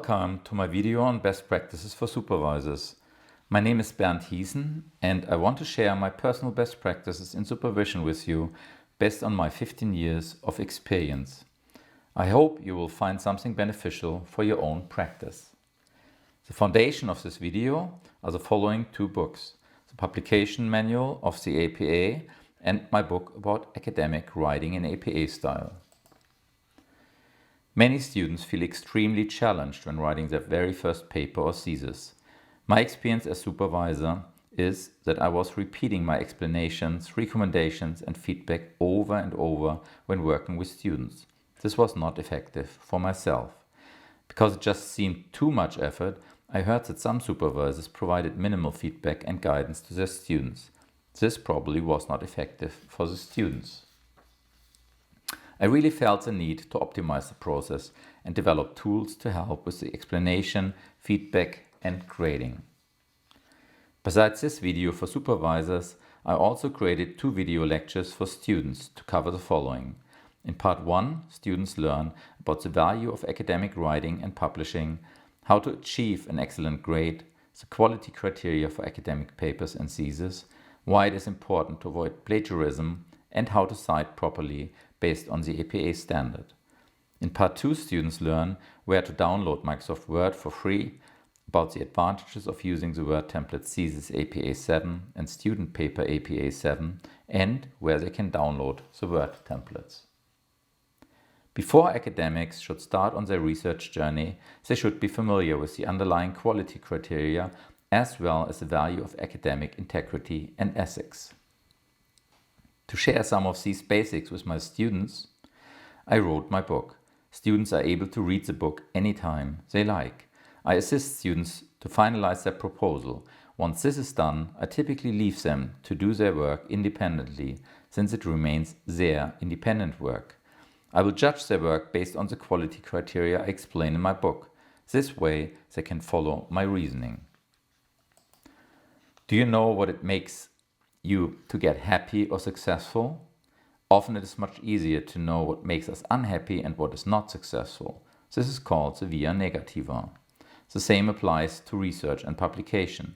Welcome to my video on best practices for supervisors. My name is Heesen and I want to share my personal best practices in supervision with you based on my 15 years of experience. I hope you will find something beneficial for your own practice. The foundation of this video are the following two books: the publication manual of the APA and my book about academic writing in APA style. Many students feel extremely challenged when writing their very first paper or thesis. My experience as supervisor is that I was repeating my explanations, recommendations and feedback over and over when working with students. This was not effective for myself. Because it just seemed too much effort, I heard that some supervisors provided minimal feedback and guidance to their students. This probably was not effective for the students. I really felt the need to optimize the process and develop tools to help with the explanation, feedback and grading. Besides this video for supervisors, I also created 2 video lectures for students to cover the following. In part 1, students learn about the value of academic writing and publishing, how to achieve an excellent grade, the quality criteria for academic papers and theses, why it is important to avoid plagiarism, and how to cite properly based on the APA standard. In part 2, students learn where to download Microsoft Word for free, about the advantages of using the Word template thesis APA 7 and student paper APA 7, and where they can download the Word templates. Before academics should start on their research journey, they should be familiar with the underlying quality criteria as well as the value of academic integrity and ethics. To share some of these basics with my students, I wrote my book. Students are able to read the book anytime they like. I assist students to finalize their proposal. Once this is done, I typically leave them to do their work independently, since it remains their independent work. I will judge their work based on the quality criteria I explain in my book. This way, they can follow my reasoning. Do you know what it makes you to get happy or successful? Often it is much easier to know what makes us unhappy and what is not successful. This is called the via negativa. The same applies to research and publication.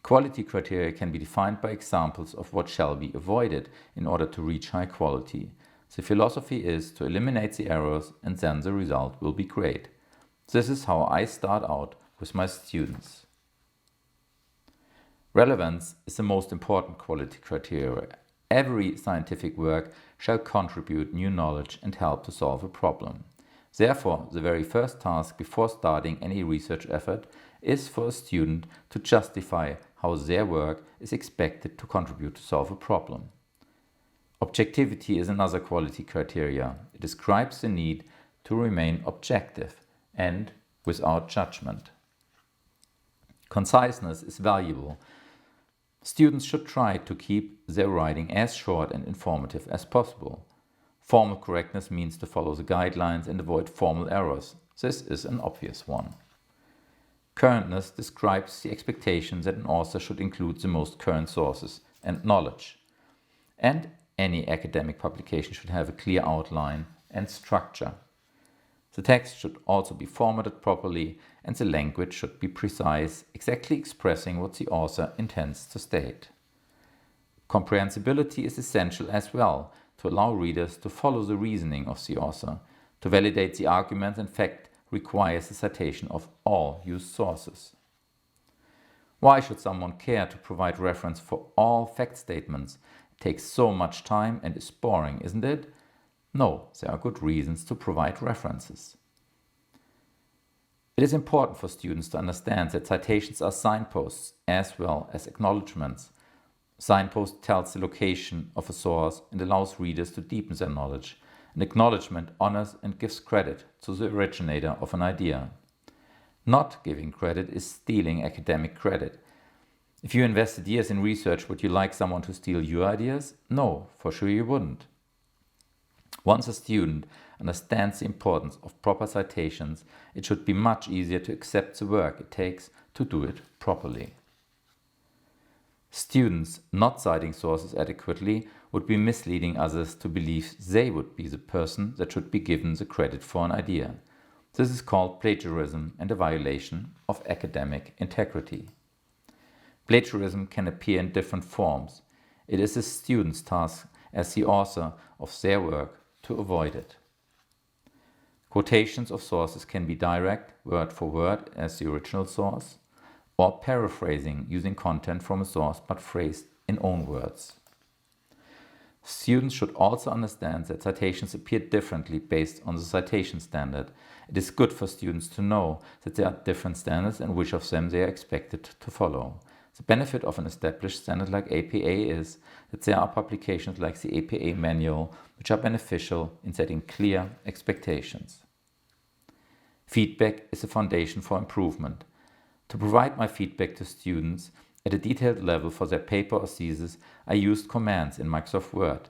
Quality criteria can be defined by examples of what shall be avoided in order to reach high quality. The philosophy is to eliminate the errors and then the result will be great. This is how I start out with my students. Relevance is the most important quality criteria. Every scientific work shall contribute new knowledge and help to solve a problem. Therefore, the very first task before starting any research effort is for a student to justify how their work is expected to contribute to solve a problem. Objectivity is another quality criteria. It describes the need to remain objective and without judgment. Conciseness is valuable. Students should try to keep their writing as short and informative as possible. Formal correctness means to follow the guidelines and avoid formal errors. This is an obvious one. Currentness describes the expectation that an author should include the most current sources and knowledge. And any academic publication should have a clear outline and structure. The text should also be formatted properly and the language should be precise, exactly expressing what the author intends to state. Comprehensibility is essential as well, to allow readers to follow the reasoning of the author. To validate the argument and fact requires the citation of all used sources. Why should someone care to provide reference for all fact statements? It takes so much time and is boring, isn't it? No, there are good reasons to provide references. It is important for students to understand that citations are signposts as well as acknowledgements. Signpost tells the location of a source and allows readers to deepen their knowledge. An acknowledgement honors and gives credit to the originator of an idea. Not giving credit is stealing academic credit. If you invested years in research, would you like someone to steal your ideas? No, for sure you wouldn't. Once a student understands the importance of proper citations, it should be much easier to accept the work it takes to do it properly. Students not citing sources adequately would be misleading others to believe they would be the person that should be given the credit for an idea. This is called plagiarism and a violation of academic integrity. Plagiarism can appear in different forms. It is a student's task as the author of their work to avoid it. Quotations of sources can be direct, word for word as the original source, or paraphrasing using content from a source but phrased in own words. Students should also understand that citations appear differently based on the citation standard. It is good for students to know that there are different standards and which of them they are expected to follow. The benefit of an established standard like APA is that there are publications like the APA manual which are beneficial in setting clear expectations. Feedback is a foundation for improvement. To provide my feedback to students at a detailed level for their paper or thesis, I used commands in Microsoft Word.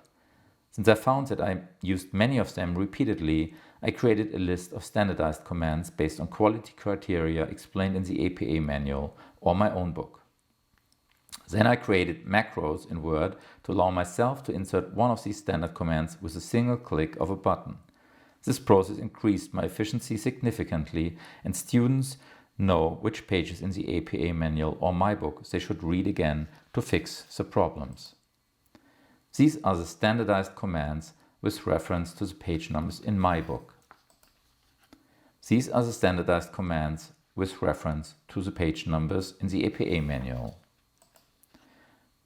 Since I found that I used many of them repeatedly, I created a list of standardized commands based on quality criteria explained in the APA manual or my own book. Then I created macros in Word to allow myself to insert one of these standard commands with a single click of a button. This process increased my efficiency significantly, and students know which pages in the APA manual or my book they should read again to fix the problems. These are the standardized commands with reference to the page numbers in my book. These are the standardized commands with reference to the page numbers in the APA manual.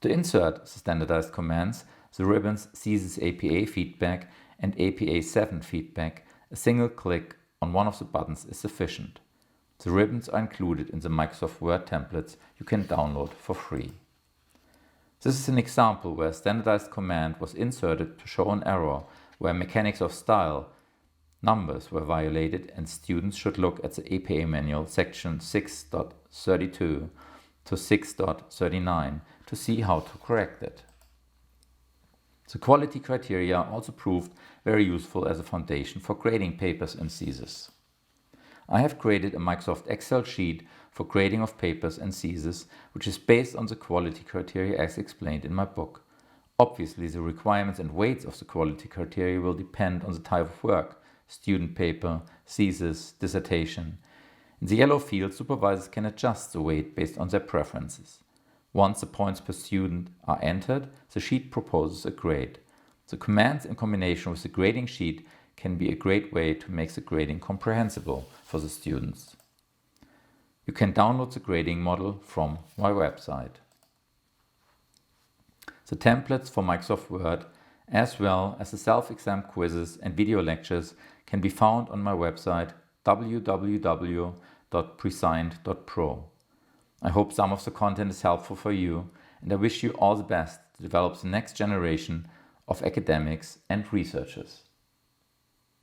To insert the standardized commands, the ribbons thesis APA feedback and APA 7 feedback, a single click on one of the buttons is sufficient. The ribbons are included in the Microsoft Word templates you can download for free. This is an example where a standardized command was inserted to show an error where mechanics of style numbers were violated, and students should look at the APA manual section 6.32 to 6.39 to see how to correct it. The quality criteria also proved very useful as a foundation for grading papers and theses. I have created a Microsoft Excel sheet for grading of papers and theses, which is based on the quality criteria as explained in my book. Obviously, the requirements and weights of the quality criteria will depend on the type of work, student paper, thesis, dissertation. In the yellow field, supervisors can adjust the weight based on their preferences. Once the points per student are entered, the sheet proposes a grade. The commands in combination with the grading sheet can be a great way to make the grading comprehensible for the students. You can download the grading model from my website. The templates for Microsoft Word, as well as the self-exam quizzes and video lectures, can be found on my website www.presigned.pro. I hope some of the content is helpful for you, and I wish you all the best to develop the next generation of academics and researchers.